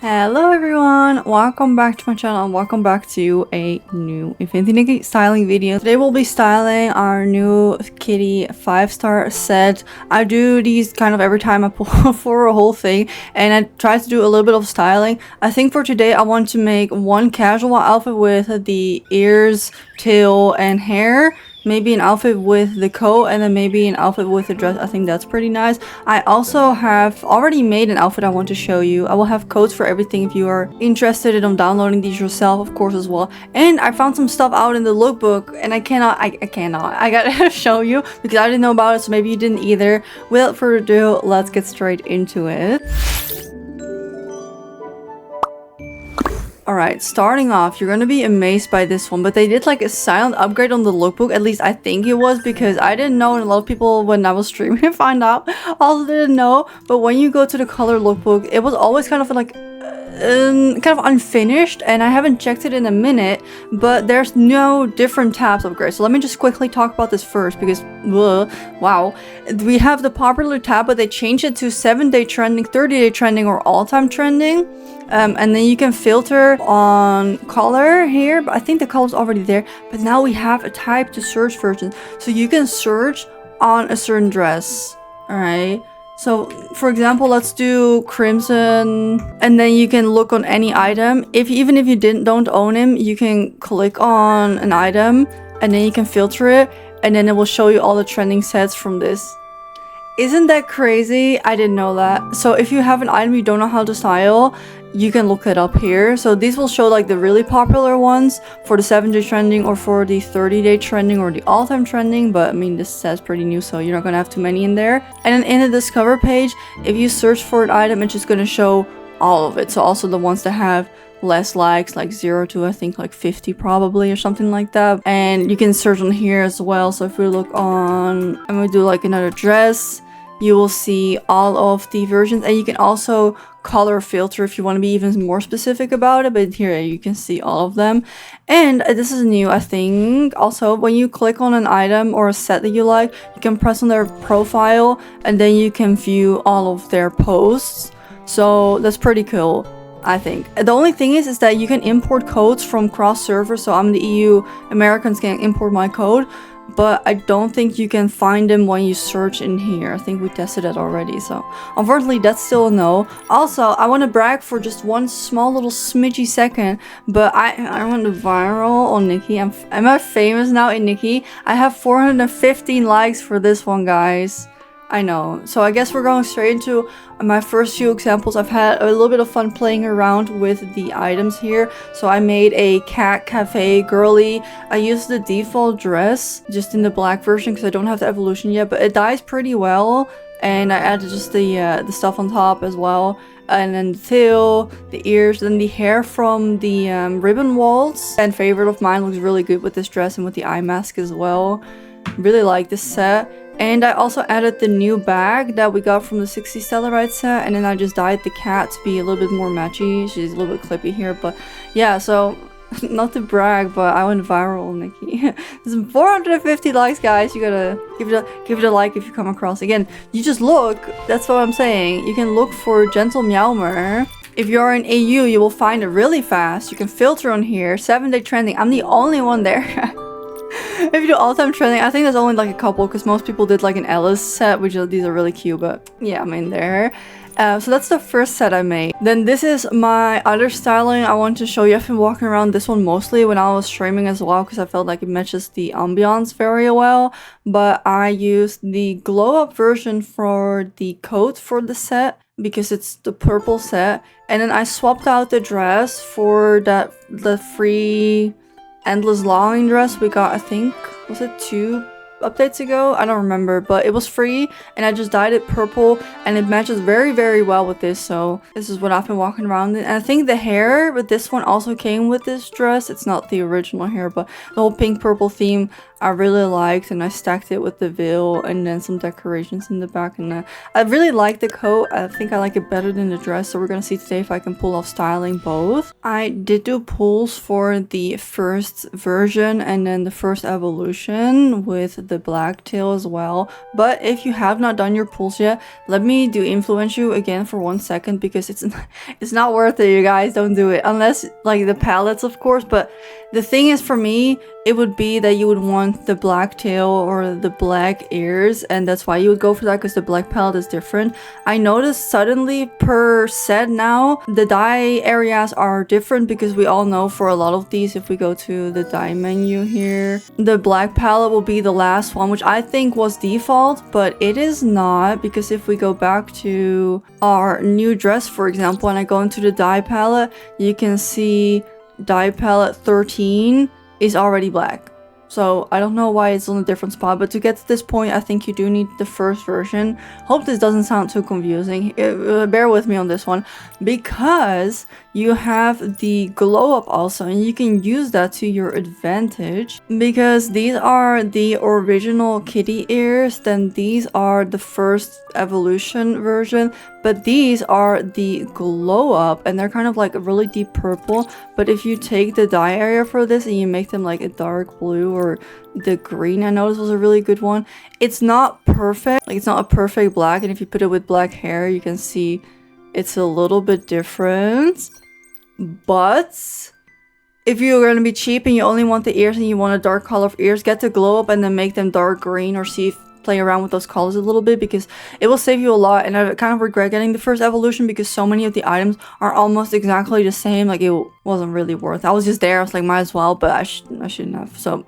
Hello everyone, welcome back to my channel and welcome back to a new Infinity Nikki styling video. Today we'll be styling our new kitty 5-star set. I do these kind of every time I pull for a whole thing, and I try to do a little bit of styling. I think for today I want to make one casual outfit with the ears, tail and hair. Maybe an outfit with the coat, and then maybe an outfit with the dress. I think that's pretty nice. I also have already made an outfit I want to show you. I will have codes for everything if you are interested in downloading these yourself, of course, as well. And I found some stuff out in the lookbook, and I gotta show you because I didn't know about it, so maybe you didn't either. Without further ado, let's get straight into it. Alright, starting off, you're gonna be amazed by this one, but they did like a silent upgrade on the lookbook. At least I think it was, because I didn't know, and a lot of people when I was streaming find out also didn't know. But when you go to the color lookbook, it was always kind of like kind of unfinished, and I haven't checked it in a minute, but there's no different tabs upgrade. So let me just quickly talk about this first, because wow, we have the popular tab, but they changed it to 7-day trending, 30-day trending, or all-time trending. And then you can filter on color here, but I think the color's already there. But now we have a type to search version, so you can search on a certain dress. All right, so for example, let's do crimson, and then you can look on any item. Even if you don't own him, you can click on an item and then you can filter it, and then it will show you all the trending sets from this. Isn't that crazy? I didn't know that. So if you have an item you don't know how to style, you can look it up here. So these will show like the really popular ones for the 7-day trending, or for the 30-day trending, or the all-time trending. But I mean, this set's pretty new, so you're not gonna have too many in there. And then in the discover page, if you search for an item, it's just gonna show all of it. So also the ones that have less likes, like 0 to I think like 50 probably, or something like that. And you can search on here as well. So if we look on, I'm gonna do like another dress, you will see all of the versions, and you can also color filter if you want to be even more specific about it. But here you can see all of them. And this is new, I think. Also, when you click on an item or a set that you like, you can press on their profile, and then you can view all of their posts. So that's pretty cool, I think. The only thing is that you can import codes from cross servers. So I'm the EU, Americans can import my code, but I don't think you can find them when you search in here. I think we tested it already, so unfortunately that's still a no. Also, I want to brag for just one small little smidgy second, but I went viral on Nikki. Am I famous now in Nikki? I have 415 likes for this one, guys. I know. So I guess we're going straight into my first few examples. I've had a little bit of fun playing around with the items here. So I made a cat cafe girly. I used the default dress just in the black version because I don't have the evolution yet, but it dyes pretty well. And I added just the stuff on top as well. And then the tail, the ears, then the hair from the ribbon waltz. And favorite of mine, looks really good with this dress and with the eye mask as well. Really like this set. And I also added the new bag that we got from the 60 Stellarite set, and then I just dyed the cat to be a little bit more matchy. She's a little bit clippy here, but yeah, so not to brag, but I went viral, Nikki. There's 450 likes, guys. You gotta give it a like if you come across. Again, you just look, that's what I'm saying. You can look for Gentle Meowmer. If you're in AU, you will find it really fast. You can filter on here, 7-day trending. I'm the only one there. If you do all-time trending, I think there's only like a couple, because most people did like an Alice set, which these are really cute, but yeah, I'm in there. So that's the first set I made. Then this is my other styling I want to show you. I've been walking around this one mostly when I was streaming as well, because I felt like it matches the ambiance very well. But I used the glow-up version for the coat for the set, because it's the purple set. And then I swapped out the dress for the free endless longing dress we got, I think, was it 2 updates ago? I don't remember, but it was free, and I just dyed it purple, and it matches very, very well with this. So this is what I've been walking around in. And I think the hair with this one also came with this dress. It's not the original hair, but the whole pink purple theme I really liked, and I stacked it with the veil and then some decorations in the back. And I really like the coat. I think I like it better than the dress, so we're gonna see today if I can pull off styling both. I did do pulls for the first version and then the first evolution with the black tail as well. But if you have not done your pulls yet, let me influence you again for 1 second, because it's not worth it, you guys. Don't do it unless like the palettes, of course. But the thing is, for me, it would be that you would want the black tail or the black ears, and that's why you would go for that, because the black palette is different. I noticed suddenly per set now the dye areas are different, because we all know for a lot of these, if we go to the dye menu here, the black palette will be the last one, which I think was default, but it is not, because if we go back to our new dress, for example, and I go into the dye palette, you can see dye palette 13 is already black. So I don't know why it's on a different spot, but to get to this point, I think you do need the first version. Hope this doesn't sound too confusing. Bear with me on this one, because you have the glow up also, and you can use that to your advantage, because these are the original kitty ears, then these are the first evolution version, but these are the glow up, and they're kind of like a really deep purple. But if you take the dye area for this and you make them like a dark blue, or the green, I noticed was a really good one. It's not perfect, like it's not a perfect black, and if you put it with black hair, you can see it's a little bit different. But if you're going to be cheap and you only want the ears and you want a dark color of ears, get the glow up and then make them dark green, or see if play around with those colors a little bit, because it will save you a lot. And I kind of regret getting the first evolution, because so many of the items are almost exactly the same. Like, it wasn't really worth it. I was just there, I was like, might as well, but I shouldn't have. So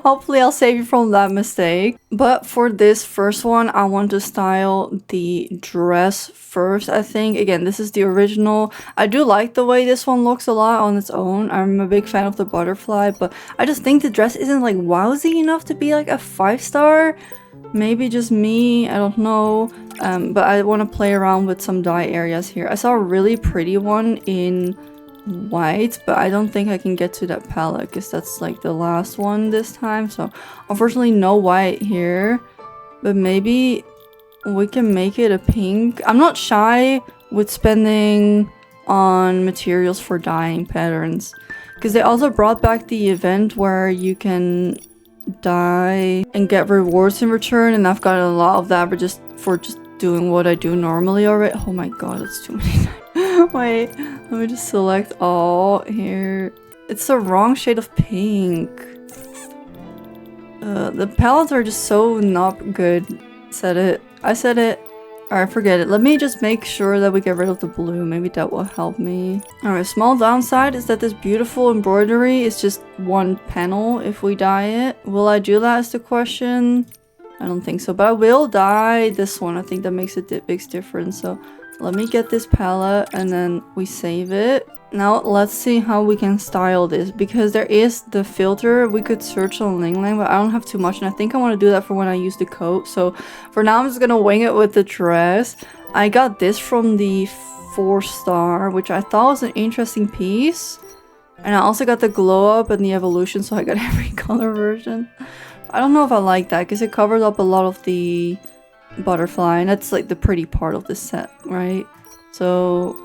hopefully I'll save you from that mistake. But for this first one, I want to style the dress first, I think. Again, this is the original. I do like the way this one looks a lot on its own. I'm a big fan of the butterfly, but I just think the dress isn't like wowsy enough to be like a 5-star. Maybe just me, I don't know. But I want to play around with some dye areas here. I saw a really pretty one in white, but I don't think I can get to that palette, because that's like the last one this time. So unfortunately no white here, but maybe we can make it a pink. I'm not shy with spending on materials for dyeing patterns, because they also brought back the event where you can dye and get rewards in return, and I've gotten a lot of that for just doing what I do normally already. Oh my god, that's too many times. Wait, let me just select all here. It's the wrong shade of pink. The palettes are just so not good. I said it. Alright, forget it. Let me just make sure that we get rid of the blue. Maybe that will help me. Alright, small downside is that this beautiful embroidery is just one panel if we dye it. Will I do that is the question? I don't think so, but I will dye this one. I think that makes a big difference. So let me get this palette and then we save it. Now let's see how we can style this, because there is the filter. We could search on Ling Lang, but I don't have too much, and I think I want to do that for when I use the coat. So for now I'm just gonna wing it with the dress. I got this from the 4-star, which I thought was an interesting piece, and I also got the glow up and the evolution, so I got every color version. I don't know if I like that, because it covers up a lot of the butterfly, and that's like the pretty part of the set, right? So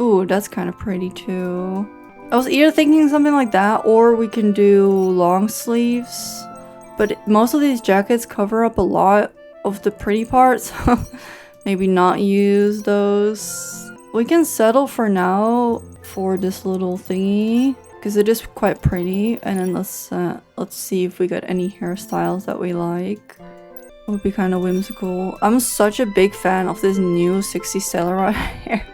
ooh, that's kind of pretty too. I was either thinking something like that, or we can do long sleeves. But most of these jackets cover up a lot of the pretty parts, so maybe not use those. We can settle for now for this little thingy, because it is quite pretty. And then let's see if we got any hairstyles that we like. It would be kind of whimsical. I'm such a big fan of this new 60 Stellar hair.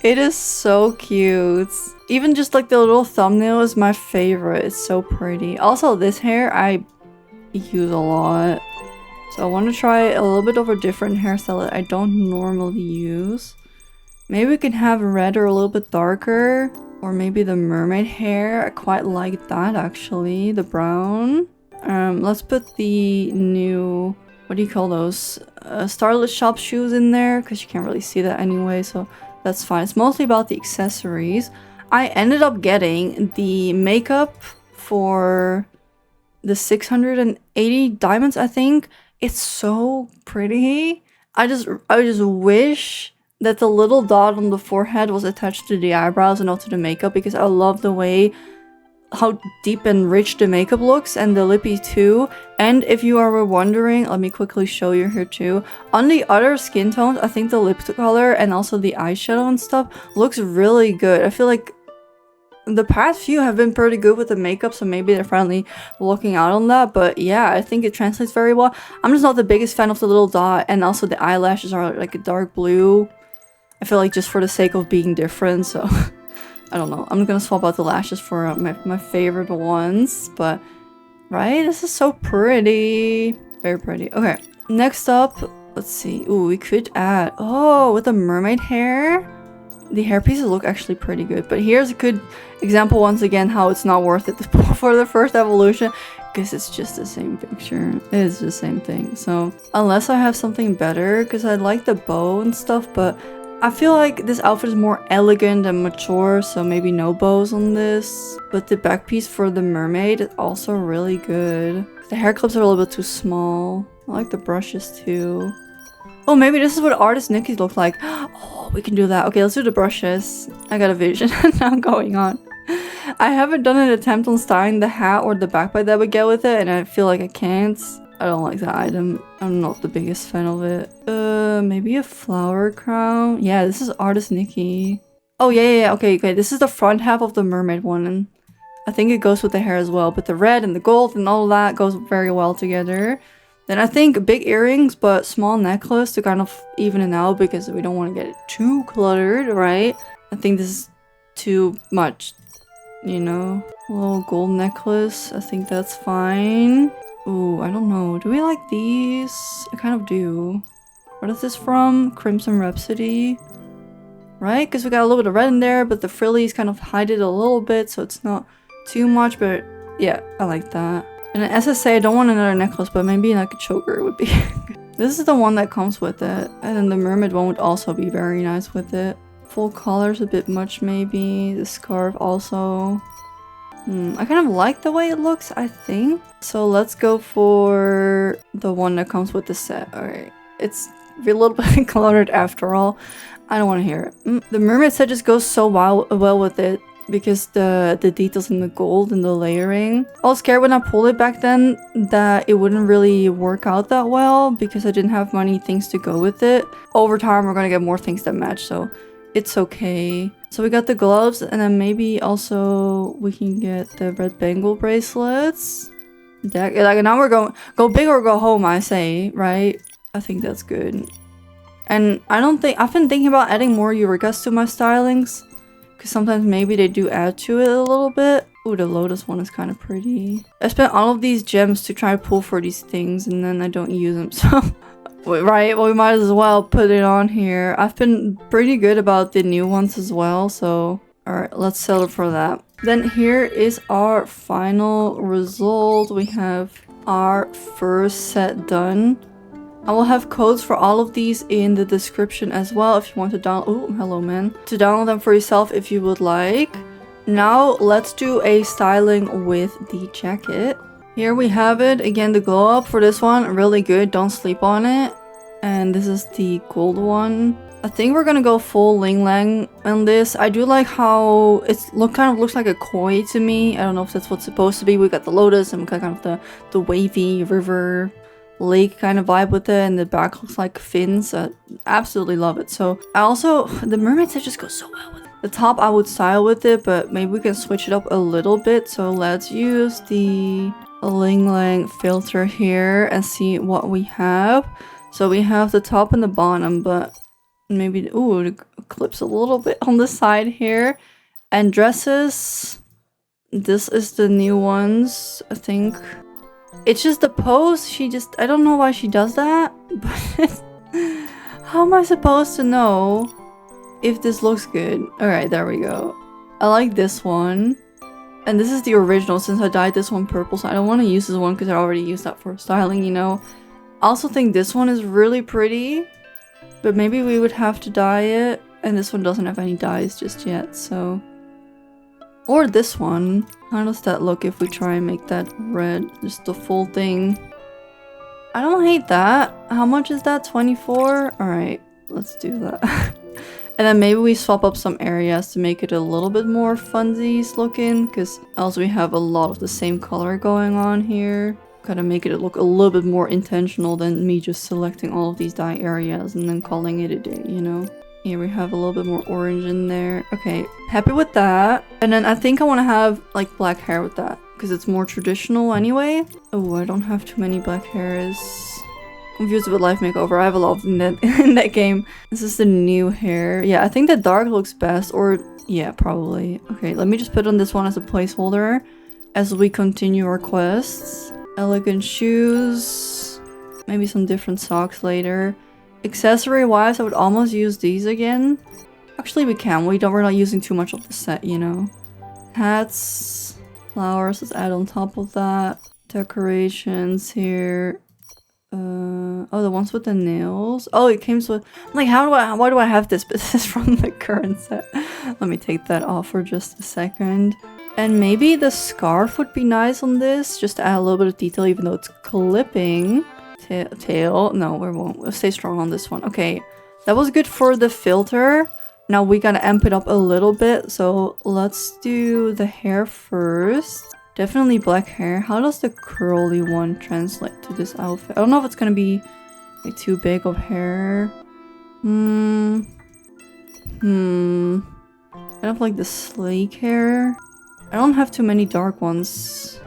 It is so cute. Even just like the little thumbnail is my favorite. It's so pretty. Also, this hair I use a lot. So I want to try a little bit of a different hairstyle that I don't normally use. Maybe we can have red or a little bit darker. Or maybe the mermaid hair. I quite like that actually. The brown. Let's put the new, what do you call those? Starlit Shop shoes in there, because you can't really see that anyway, so that's fine. It's mostly about the accessories. I ended up getting the makeup for the 680 diamonds, I think. It's so pretty. I just wish that the little dot on the forehead was attached to the eyebrows and not to the makeup, because I love the way how deep and rich the makeup looks, and the lippy too. And if you are wondering, let me quickly show you here too. On the other skin tones, I think the lip color and also the eyeshadow and stuff looks really good. I feel like the past few have been pretty good with the makeup, so maybe they're finally looking out on that. But yeah, I think it translates very well. I'm just not the biggest fan of the little dot, and also the eyelashes are like a dark blue. I feel like just for the sake of being different, so I don't know. I'm gonna swap out the lashes for my favorite ones, but right? This is so pretty. Very pretty. Okay, next up, let's see. Ooh, we could add, oh, with the mermaid hair. The hair pieces look actually pretty good, but here's a good example once again how it's not worth it for the first evolution, because it's just the same picture. It is the same thing. So unless I have something better, because I like the bow and stuff, but I feel like this outfit is more elegant and mature, so maybe no bows on this. But the back piece for the mermaid is also really good. The hair clips are a little bit too small. I like the brushes too. Oh, maybe this is what artist Nikki looked like. Oh, we can do that. Okay, let's do the brushes. I got a vision now going on. I haven't done an attempt on styling the hat or the backpack that would get with it, and I feel like I can't. I don't like the item. I'm not the biggest fan of it. Maybe a flower crown? Yeah, this is artist Nikki. Oh, yeah. Okay. This is the front half of the mermaid one, and I think it goes with the hair as well. But the red and the gold and all of that goes very well together. Then I think big earrings, but small necklace to kind of even it out, because we don't want to get it too cluttered, right? I think this is too much, you know? A little gold necklace. I think that's fine. Ooh, I don't know. Do we like these? I kind of do. What is this from? Crimson Rhapsody. Right? Because we got a little bit of red in there, but the frillies kind of hide it a little bit, so it's not too much, but yeah, I like that. And as I say, I don't want another necklace, but maybe like a choker would be good. This is the one that comes with it. And then the mermaid one would also be very nice with it. Full collar's a bit much maybe. The scarf also. I kind of like the way it looks, I think. So let's go for the one that comes with the set. Alright. It's a little bit cluttered after all. I don't want to hear it. The mermaid set just goes so well with it, because the details in the gold and the layering. I was scared when I pulled it back then that it wouldn't really work out that well, because I didn't have many things to go with it. Over time, we're gonna get more things that match, so it's okay. So we got the gloves, and then maybe also we can get the red bangle bracelets. Like now we're go big or go home, I say, right? I think that's good. And I've been thinking about adding more Eureka's to my stylings, because sometimes maybe they do add to it a little bit. Ooh, the lotus one is kind of pretty. I spent all of these gems to try to pull for these things, and then I don't use them, so right, well, we might as well put it on here. I've been pretty good about the new ones as well, so alright, let's settle for that. Then here is our final result. We have our first set done. I will have codes for all of these in the description as well if you want to download. Oh, hello man. To download them for yourself if you would like. Now let's do a styling with the jacket. Here we have it. Again, the glow up for this one, really good. Don't sleep on it. And this is the gold one. I think we're gonna go full Ling Lang on this. I do like how it's kind of looks like a koi to me. I don't know if that's what's supposed to be. We got the lotus and we got kind of the wavy river lake kind of vibe with it, and the back looks like fins. Absolutely love it. So I also, the mermaid set just goes so well with it. The top I would style with it, but maybe we can switch it up a little bit. So let's use the Ling Lang filter here and see what we have. So we have the top and the bottom, but maybe, ooh, the clips a little bit on the side here. And dresses, this is the new ones, I think. It's just the pose, I don't know why she does that, but how am I supposed to know if this looks good? Alright, there we go. I like this one. And this is the original since I dyed this one purple, so I don't want to use this one because I already used that for styling, you know. I also think this one is really pretty, but maybe we would have to dye it. And this one doesn't have any dyes just yet, so Or this one. How does that look if we try and make that red? Just the full thing. I don't hate that. How much is that? 24? Alright, let's do that. And then maybe we swap up some areas to make it a little bit more funsies looking, because else we have a lot of the same color going on here. Gotta make it look a little bit more intentional than me just selecting all of these dye areas and then calling it a day, you know? Here we have a little bit more orange in there. Okay, happy with that. And then I think I want to have like black hair with that, because it's more traditional anyway. Oh, I don't have too many black hairs. Confused with life makeover. I have a lot of in that game. This is the new hair. Yeah, I think the dark looks best, or yeah, probably. Okay, let me just put on this one as a placeholder as we continue our quests. Elegant shoes. Maybe some different socks later. Accessory wise, I would almost use these again. Actually, we can. We're not using too much of the set, you know. Hats, flowers. Let's add on top of that. Decorations here. Oh, the ones with the nails. Oh, it came with. I'm like, why do I have this? But this is from the current set. Let me take that off for just a second. And maybe the scarf would be nice on this, just to add a little bit of detail, even though it's clipping. Tail. No, we won't. We'll stay strong on this one. Okay, that was good for the filter. Now we gotta amp it up a little bit. So let's do the hair first. Definitely black hair. How does the curly one translate to this outfit? I don't know if it's gonna be like too big of hair. Kind of like the sleek hair. I don't have too many dark ones.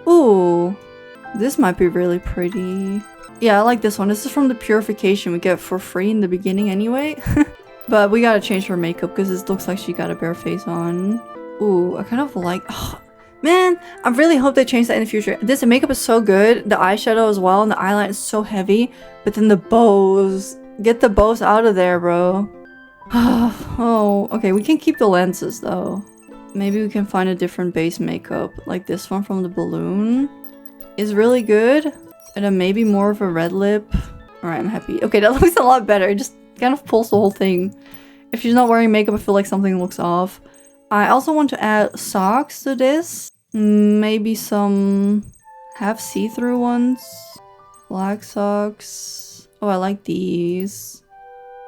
Ooh, this might be really pretty. Yeah, I like this one. This is from the purification we get for free in the beginning anyway. But we gotta change her makeup because it looks like she got a bare face on. Ooh, I kind of like... Oh, man, I really hope they change that in the future. This makeup is so good. The eyeshadow as well, and the eyeliner is so heavy. But then the bows. Get the bows out of there, bro. Oh, okay, we can keep the lenses though. Maybe we can find a different base makeup. Like this one from the balloon is really good. And then maybe more of a red lip. Alright, I'm happy. Okay, that looks a lot better. It just kind of pulls the whole thing. If she's not wearing makeup, I feel like something looks off. I also want to add socks to this. Maybe some half see-through ones. Black socks. Oh, I like these.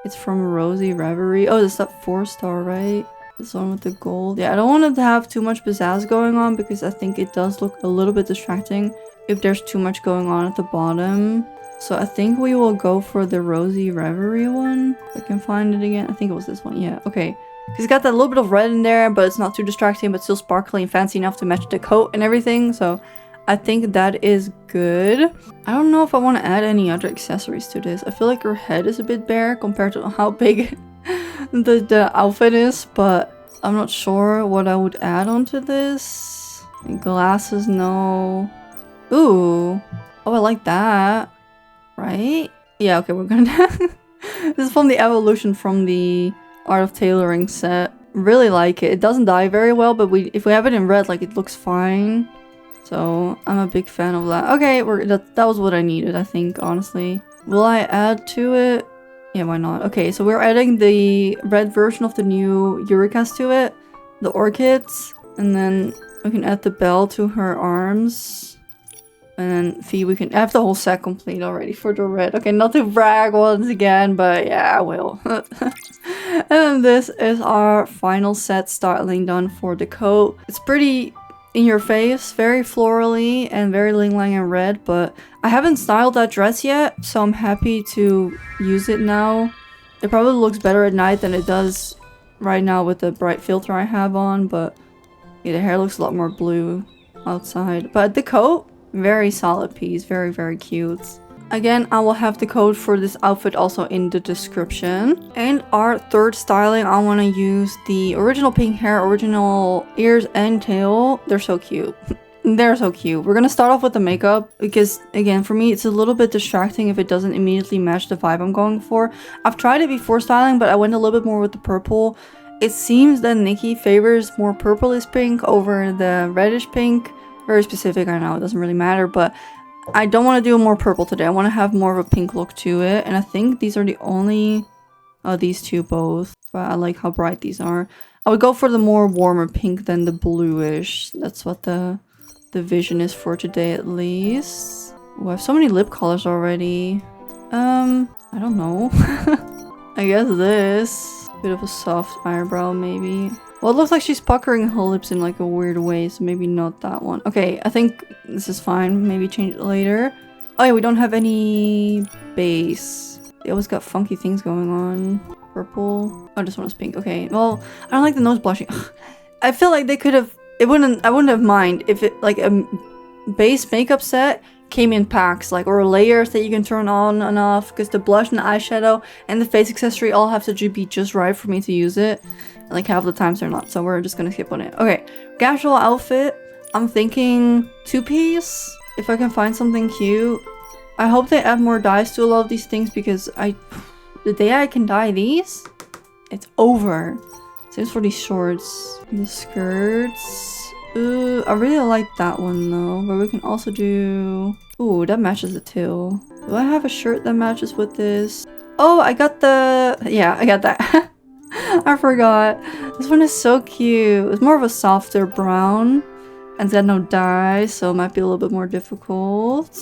It's from Rosy Reverie. Oh, this is that 4-star, right? This one with the gold. Yeah, I don't want it to have too much pizzazz going on because I think it does look a little bit distracting if there's too much going on at the bottom. So I think we will go for the Rosy Reverie one. If I can find it again. I think it was this one. Yeah, okay. Because it's got that little bit of red in there, but it's not too distracting, but still sparkly and fancy enough to match the coat and everything. So I think that is good. I don't know if I want to add any other accessories to this. I feel like her head is a bit bare compared to how big the outfit is, but I'm not sure what I would add onto this. Glasses, no. Ooh. Oh, I like that. Right? Yeah, okay, we're gonna... This is from the Evolution from the Art of Tailoring set. Really like it. It doesn't dye very well, but if we have it in red, like, it looks fine. So, I'm a big fan of that. Okay, that was what I needed, I think, honestly. Will I add to it? Yeah, why not? Okay, so we're adding the red version of the new Eureka's to it. The orchids. And then we can add the bell to her arms. And then feet, we can have the whole set complete already for the red. Okay, not to brag once again, but yeah, I will. And then this is our final set styling done for the coat. It's pretty in your face, very florally and very ling lang and red, but I haven't styled that dress yet, so I'm happy to use it now. It probably looks better at night than it does right now with the bright filter I have on, but yeah, the hair looks a lot more blue outside. But the coat, very solid piece, very, very cute. Again, I will have the code for this outfit also in the description. And our third styling, I want to use the original pink hair, original ears and tail. They're so cute. They're so cute. We're gonna start off with the makeup because, again, for me, it's a little bit distracting if it doesn't immediately match the vibe I'm going for. I've tried it before styling, but I went a little bit more with the purple. It seems that Nikki favors more purplish pink over the reddish pink. Very specific, I know, it doesn't really matter, but I don't want to do more purple today. I want to have more of a pink look to it, and I think these are the only... Oh, these two both, but I like how bright these are. I would go for the more warmer pink than the bluish. That's what the vision is for today at least. Oh, I have so many lip colors already. I don't know. I guess this. Bit of a soft eyebrow maybe. Well, it looks like she's puckering her lips in like a weird way, so maybe not that one. Okay, I think this is fine. Maybe change it later. Oh yeah, we don't have any base. They always got funky things going on. Purple. Oh, this one is pink. Okay, well, I don't like the nose blushing. I feel like they could have... I wouldn't have mind if it like a base makeup set came in packs, like, or layers that you can turn on and off, because the blush and the eyeshadow and the face accessory all have to be just right for me to use it. And like half the times they're not, so we're just gonna skip on it. Okay, casual outfit. I'm thinking two-piece. If I can find something cute. I hope they add more dyes to a lot of these things, because the day I can dye these, it's over. Same for these shorts. The skirts. Ooh, I really like that one though, but we can also do... Ooh, that matches the tail. Do I have a shirt that matches with this? Oh, I got the... Yeah, I got that. I forgot. This one is so cute. It's more of a softer brown. And it's got no dye, so it might be a little bit more difficult.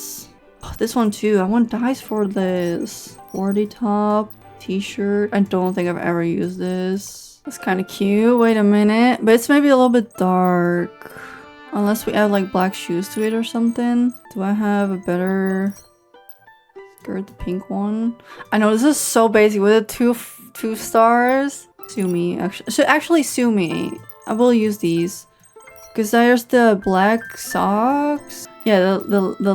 Oh, this one too. I want dyes for this. 40 top, t-shirt. I don't think I've ever used this. It's kind of cute. Wait a minute. But it's maybe a little bit dark. Unless we add like black shoes to it or something. Do I have a better skirt? The pink one? I know this is so basic with the two stars. Sue me. Actually sue me. I will use these. Because there's the black socks. Yeah, the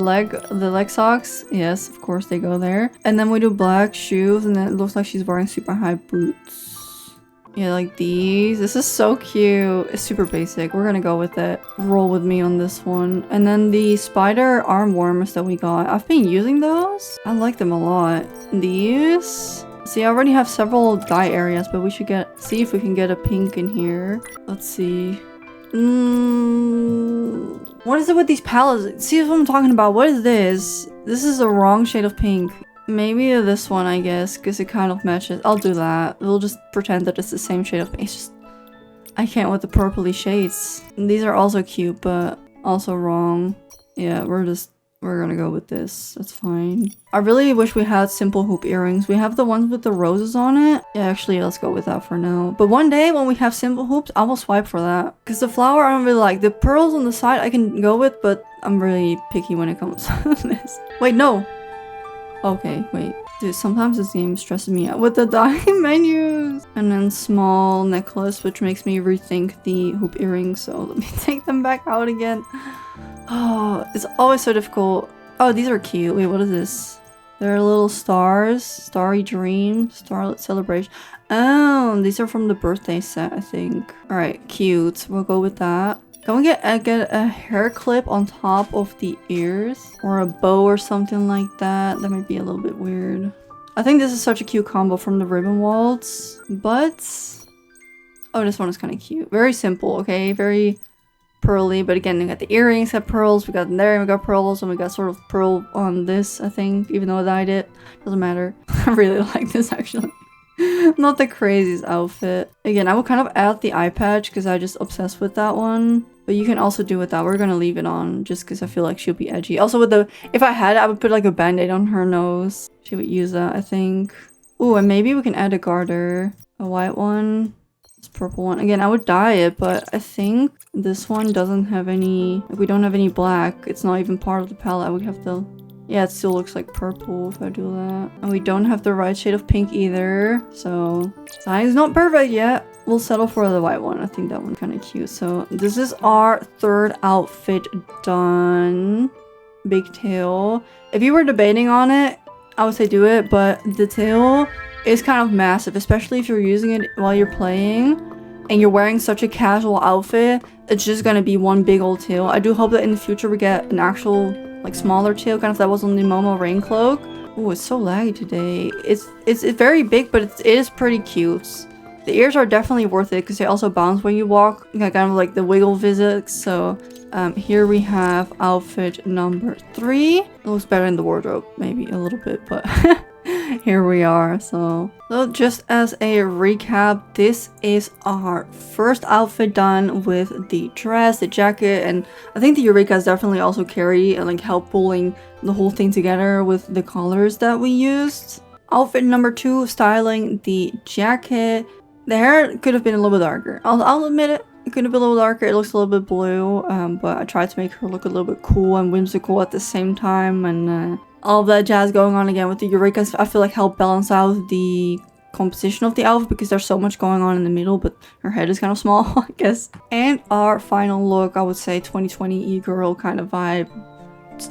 leg socks. Yes, of course they go there. And then we do black shoes, and then it looks like she's wearing super high boots. Yeah, like these. This is so cute. It's super basic. We're gonna go with it. Roll with me on this one. And then the spider arm warmers that we got. I've been using those. I like them a lot. These. See, I already have several dye areas, but we should see if we can get a pink in here. Let's see. What is it with these palettes? See what I'm talking about? What is this? This is the wrong shade of pink. Maybe this one, I guess, because it kind of matches. I'll do that. We'll just pretend that it's the same shade of pink. It's just... I can't with the purpley shades. And these are also cute, but also wrong. Yeah, we're gonna go with this. That's fine. I really wish we had simple hoop earrings. We have the ones with the roses on it. Yeah, actually, let's go with that for now. But one day when we have simple hoops, I will swipe for that. Because the flower I don't really like. The pearls on the side I can go with, but I'm really picky when it comes to this. Wait, no. Okay, wait. Dude, sometimes this game stresses me out with the dye menus. And then small necklace, which makes me rethink the hoop earrings. So let me take them back out again. Oh, it's always so difficult. Oh, these are cute. Wait, what is this? They're little stars. Starry Dream. Starlit Celebration. Oh, these are from the birthday set, I think. Alright, cute. We'll go with that. Can we get a hair clip on top of the ears? Or a bow or something like that? That might be a little bit weird. I think this is such a cute combo from the ribbon waltz. But... oh, this one is kind of cute. Very simple, okay? Very pearly. But again, we got the earrings, got pearls. We got them there, and we got pearls. And we got sort of pearl on this, I think. Even though I dyed it. Doesn't matter. I really like this, actually. Not the craziest outfit. Again, I will kind of add the eye patch because I just obsessed with that one. But you can also do with that. We're gonna leave it on just because I feel like she'll be edgy. Also with the... if I had it, I would put like a band-aid on her nose. She would use that, I think. Ooh, and maybe we can add a garter. A white one. This purple one. Again, I would dye it, but I think this one doesn't have any... if we don't have any black, it's not even part of the palette. I would have to... yeah, it still looks like purple if I do that. And we don't have the right shade of pink either. So, size not perfect yet. We'll settle for the white one. I think that one's kind of cute. So, this is our third outfit done. Big tail. If you were debating on it, I would say do it. But the tail is kind of massive. Especially if you're using it while you're playing. And you're wearing such a casual outfit. It's just gonna be one big old tail. I do hope that in the future we get an actual... like smaller tail, kind of that was on the Momo rain cloak. Oh, it's so laggy today. It's very big, but it is pretty cute. The ears are definitely worth it because they also bounce when you walk. Kind of like the wiggle physics. So here we have outfit number 3. It looks better in the wardrobe, maybe a little bit, but here we are. So just as a recap, this is our first outfit done with the dress, the jacket, and I think the Eureka's definitely also carry and like help pulling the whole thing together with the colors that we used. Outfit number 2, styling the jacket. The hair could have been a little bit darker. I'll admit it. It could have been a little darker. It looks a little bit blue, but I tried to make her look a little bit cool and whimsical at the same time, and all of that jazz going on again with the Eurekas. I feel like help balance out the composition of the outfit because there's so much going on in the middle, but her head is kind of small, I guess. And our final look, I would say 2020 e-girl kind of vibe.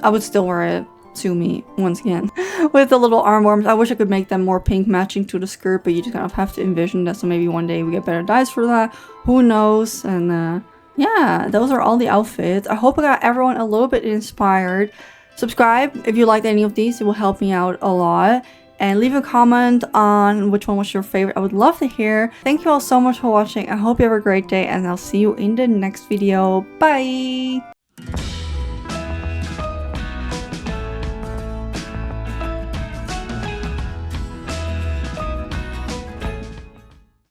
I would still wear it to me once again with the little arm warmers. I wish I could make them more pink matching to the skirt, but you just kind of have to envision that, so maybe one day we get better dyes for that, who knows. And yeah, those are all the outfits. I hope I got everyone a little bit inspired. Subscribe if you liked any of these, it will help me out a lot, and leave a comment on which one was your favorite. I would love to hear. Thank you all so much for watching. I hope you have a great day, and I'll see you in the next video. Bye.